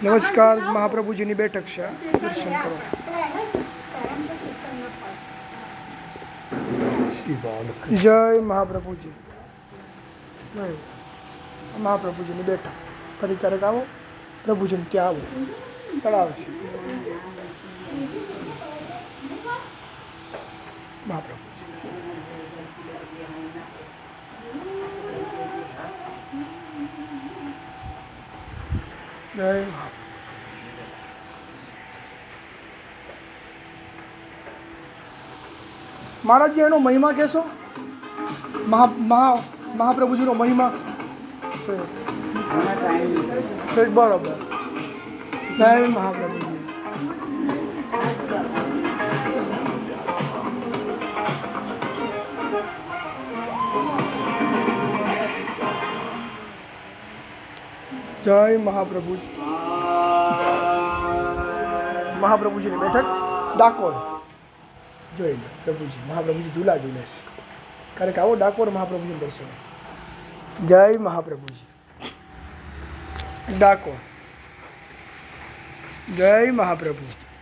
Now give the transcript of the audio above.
નમસ્કાર, મહાપ્રભુજીની બેઠક છે, દર્શન કરો. જય મહાપ્રભુજી. મહાપ્રભુજીની બેઠક. ફરી ક્યારેક આવો પ્રભુજીને ત્યાં આવો, તળાવ છે મહાપ્રભુ. જય મહારાજજી, એનો મહિમા કહેશો? મહાપ્રભુજીનો મહિમા બરોબર. જય મહાપ્રભુજી. જય મહાપ્રભુજી. મહાપ્રભુજીની બેઠક ડાકોર. જોઈ લો પ્રભુજી, મહાપ્રભુજી ઝૂલા ઝૂલે છે. ક્યારેક આવો ડાકોર, મહાપ્રભુજીનું દર્શન. જય મહાપ્રભુજી. ડાકોર. જય મહાપ્રભુ.